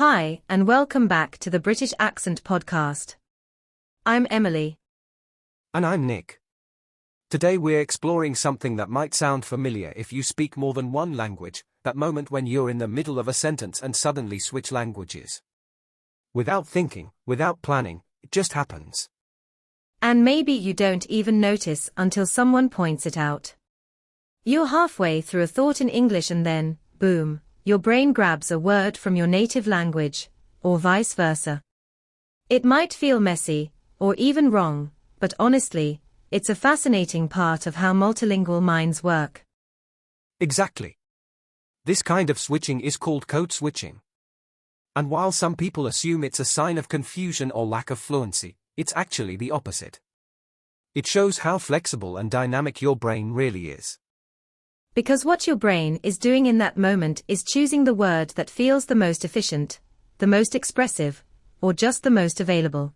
Hi, and welcome back to the British Accent Podcast. I'm Emily. And I'm Nick. Today we're exploring something that might sound familiar if you speak more than one language, that moment when you're in the middle of a sentence and suddenly switch languages. Without thinking, without planning, it just happens. And maybe you don't even notice until someone points it out. You're halfway through a thought in English and then, boom, your brain grabs a word from your native language, or vice versa. It might feel messy, or even wrong, but honestly, it's a fascinating part of how multilingual minds work. Exactly. This kind of switching is called code switching. And while some people assume it's a sign of confusion or lack of fluency, it's actually the opposite. It shows how flexible and dynamic your brain really is. Because what your brain is doing in that moment is choosing the word that feels the most efficient, the most expressive, or just the most available.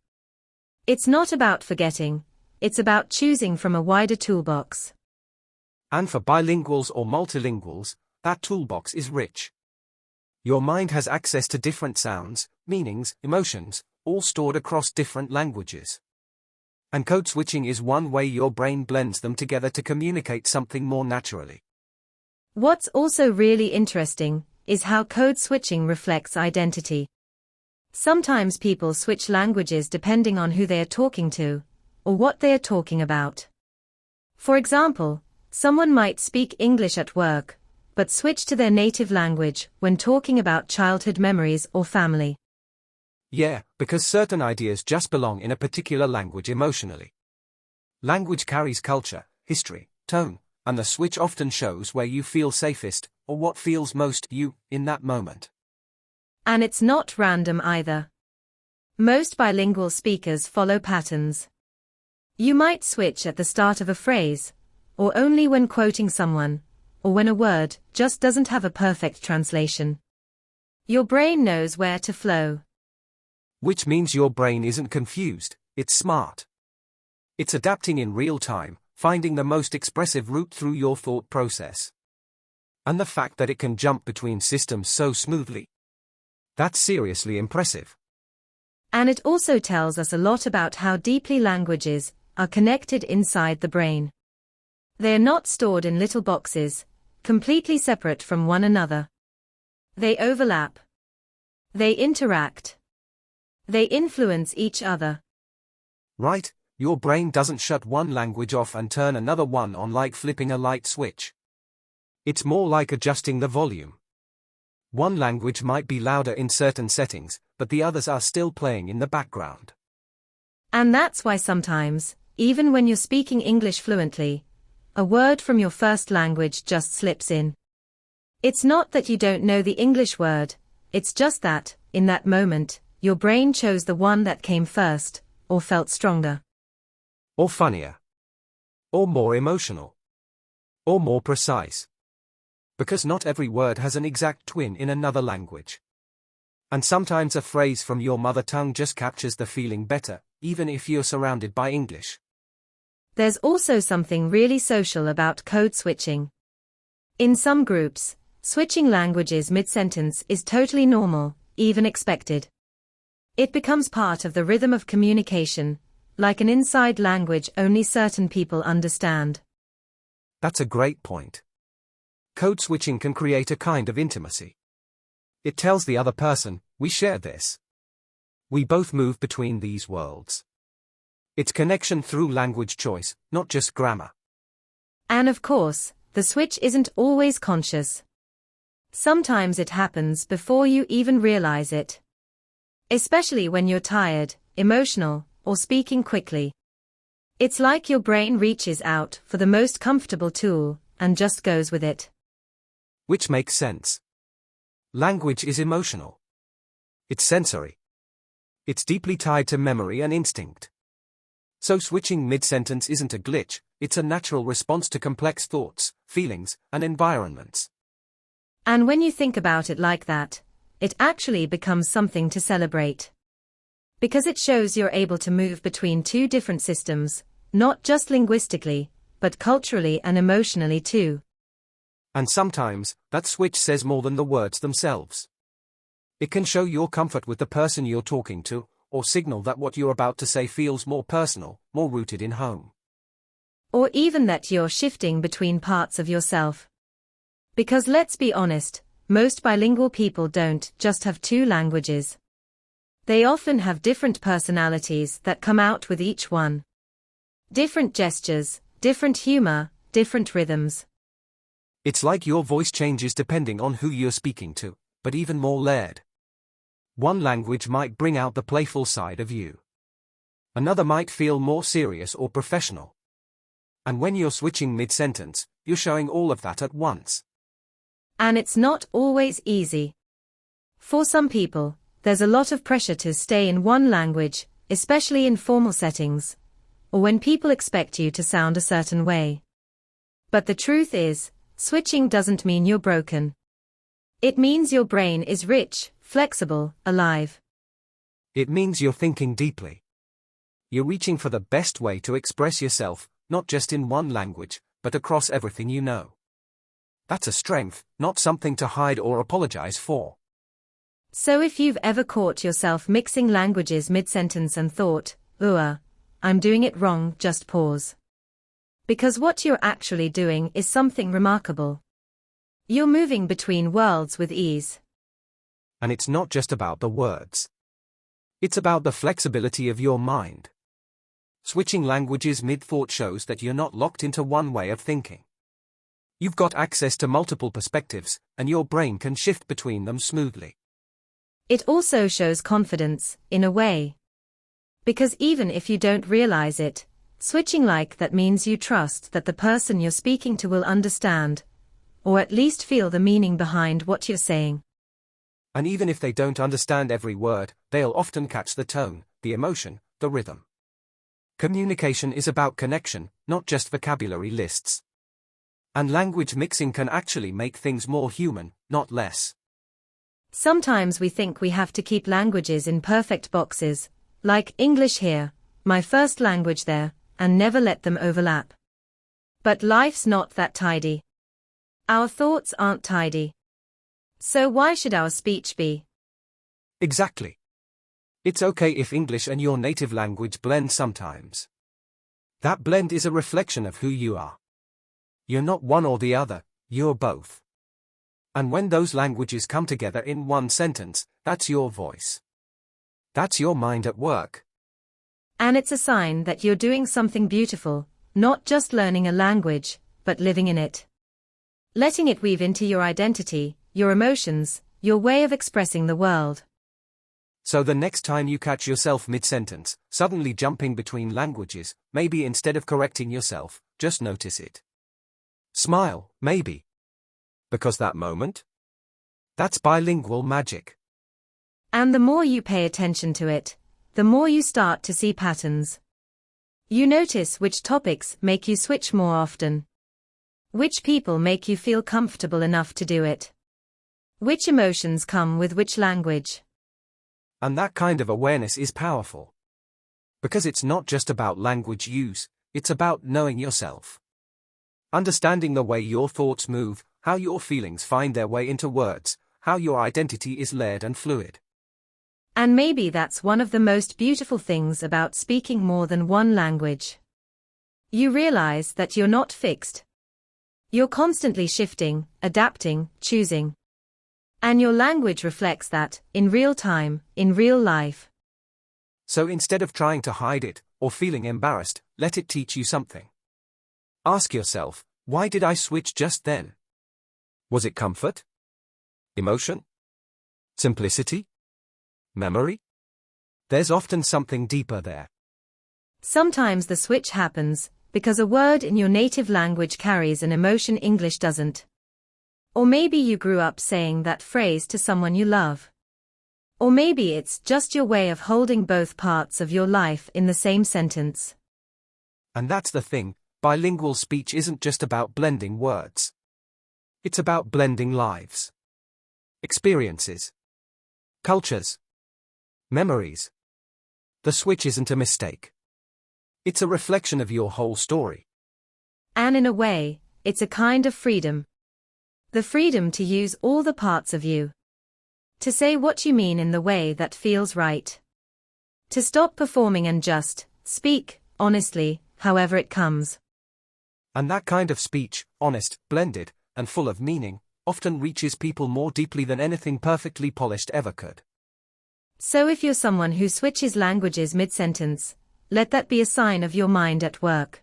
It's not about forgetting, it's about choosing from a wider toolbox. And for bilinguals or multilinguals, that toolbox is rich. Your mind has access to different sounds, meanings, emotions, all stored across different languages. And code switching is one way your brain blends them together to communicate something more naturally. What's also really interesting is how code switching reflects identity. Sometimes people switch languages depending on who they are talking to, or what they are talking about. For example, someone might speak English at work, but switch to their native language when talking about childhood memories or family. Yeah, because certain ideas just belong in a particular language emotionally. Language carries culture, history, tone, and the switch often shows where you feel safest, or what feels most you, in that moment. And it's not random either. Most bilingual speakers follow patterns. You might switch at the start of a phrase, or only when quoting someone, or when a word just doesn't have a perfect translation. Your brain knows where to flow. Which means your brain isn't confused, it's smart. It's adapting in real time, finding the most expressive route through your thought process. And the fact that it can jump between systems so smoothly. That's seriously impressive. And it also tells us a lot about how deeply languages are connected inside the brain. They're not stored in little boxes, completely separate from one another. They overlap. They interact. They influence each other. Right, your brain doesn't shut one language off and turn another one on like flipping a light switch. It's more like adjusting the volume. One language might be louder in certain settings, but the others are still playing in the background. And that's why sometimes, even when you're speaking English fluently, a word from your first language just slips in. It's not that you don't know the English word, it's just that, in that moment, your brain chose the one that came first, or felt stronger. Or funnier. Or more emotional. Or more precise. Because not every word has an exact twin in another language. And sometimes a phrase from your mother tongue just captures the feeling better, even if you're surrounded by English. There's also something really social about code switching. In some groups, switching languages mid-sentence is totally normal, even expected. It becomes part of the rhythm of communication, like an inside language only certain people understand. That's a great point. Code switching can create a kind of intimacy. It tells the other person, we share this. We both move between these worlds. It's connection through language choice, not just grammar. And of course, the switch isn't always conscious. Sometimes it happens before you even realize it. Especially when you're tired, emotional, or speaking quickly. It's like your brain reaches out for the most comfortable tool, and just goes with it. Which makes sense. Language is emotional. It's sensory. It's deeply tied to memory and instinct. So switching mid-sentence isn't a glitch, it's a natural response to complex thoughts, feelings, and environments. And when you think about it like that, it actually becomes something to celebrate. Because it shows you're able to move between two different systems, not just linguistically, but culturally and emotionally too. And sometimes, that switch says more than the words themselves. It can show your comfort with the person you're talking to, or signal that what you're about to say feels more personal, more rooted in home. Or even that you're shifting between parts of yourself. Because let's be honest, most bilingual people don't just have two languages. They often have different personalities that come out with each one. Different gestures, different humor, different rhythms. It's like your voice changes depending on who you're speaking to, but even more layered. One language might bring out the playful side of you. Another might feel more serious or professional. And when you're switching mid-sentence, you're showing all of that at once. And it's not always easy. For some people, there's a lot of pressure to stay in one language, especially in formal settings, or when people expect you to sound a certain way. But the truth is, switching doesn't mean you're broken. It means your brain is rich, flexible, alive. It means you're thinking deeply. You're reaching for the best way to express yourself, not just in one language, but across everything you know. That's a strength, not something to hide or apologize for. So if you've ever caught yourself mixing languages mid-sentence and thought, I'm doing it wrong, just pause. Because what you're actually doing is something remarkable. You're moving between worlds with ease. And it's not just about the words. It's about the flexibility of your mind. Switching languages mid-thought shows that you're not locked into one way of thinking. You've got access to multiple perspectives, and your brain can shift between them smoothly. It also shows confidence, in a way. Because even if you don't realize it, switching like that means you trust that the person you're speaking to will understand, or at least feel the meaning behind what you're saying. And even if they don't understand every word, they'll often catch the tone, the emotion, the rhythm. Communication is about connection, not just vocabulary lists. And language mixing can actually make things more human, not less. Sometimes we think we have to keep languages in perfect boxes, like English here, my first language there, and never let them overlap. But life's not that tidy. Our thoughts aren't tidy. So why should our speech be? Exactly. It's okay if English and your native language blend sometimes. That blend is a reflection of who you are. You're not one or the other, you're both. And when those languages come together in one sentence, that's your voice. That's your mind at work. And it's a sign that you're doing something beautiful, not just learning a language, but living in it. Letting it weave into your identity, your emotions, your way of expressing the world. So the next time you catch yourself mid-sentence, suddenly jumping between languages, maybe instead of correcting yourself, just notice it. Smile, maybe. Because that moment? That's bilingual magic. And the more you pay attention to it, the more you start to see patterns. You notice which topics make you switch more often. Which people make you feel comfortable enough to do it. Which emotions come with which language. And that kind of awareness is powerful. Because it's not just about language use, it's about knowing yourself. Understanding the way your thoughts move, how your feelings find their way into words, how your identity is layered and fluid. And maybe that's one of the most beautiful things about speaking more than one language. You realize that you're not fixed. You're constantly shifting, adapting, choosing. And your language reflects that, in real time, in real life. So instead of trying to hide it, or feeling embarrassed, let it teach you something. Ask yourself, why did I switch just then? Was it comfort? Emotion? Simplicity? Memory? There's often something deeper there. Sometimes the switch happens because a word in your native language carries an emotion English doesn't. Or maybe you grew up saying that phrase to someone you love. Or maybe it's just your way of holding both parts of your life in the same sentence. And that's the thing, bilingual speech isn't just about blending words. It's about blending lives. Experiences. Cultures. Memories. The switch isn't a mistake. It's a reflection of your whole story. And in a way, it's a kind of freedom. The freedom to use all the parts of you. To say what you mean in the way that feels right. To stop performing and just speak honestly, however it comes. And that kind of speech, honest, blended, and full of meaning, often reaches people more deeply than anything perfectly polished ever could. So if you're someone who switches languages mid-sentence, let that be a sign of your mind at work.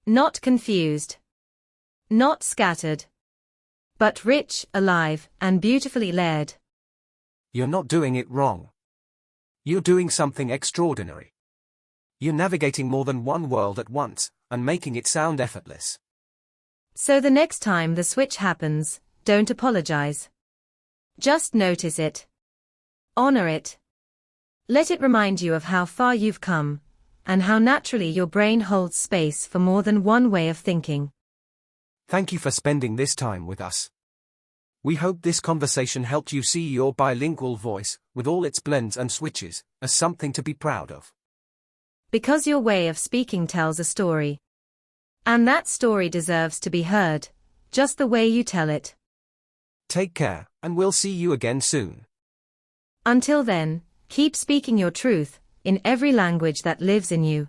Not confused. Not scattered. But rich, alive, and beautifully layered. You're not doing it wrong. You're doing something extraordinary. You're navigating more than one world at once, and making it sound effortless. So the next time the switch happens, don't apologize. Just notice it. Honor it. Let it remind you of how far you've come, and how naturally your brain holds space for more than one way of thinking. Thank you for spending this time with us. We hope this conversation helped you see your bilingual voice, with all its blends and switches, as something to be proud of. Because your way of speaking tells a story. And that story deserves to be heard, just the way you tell it. Take care, and we'll see you again soon. Until then, keep speaking your truth, in every language that lives in you.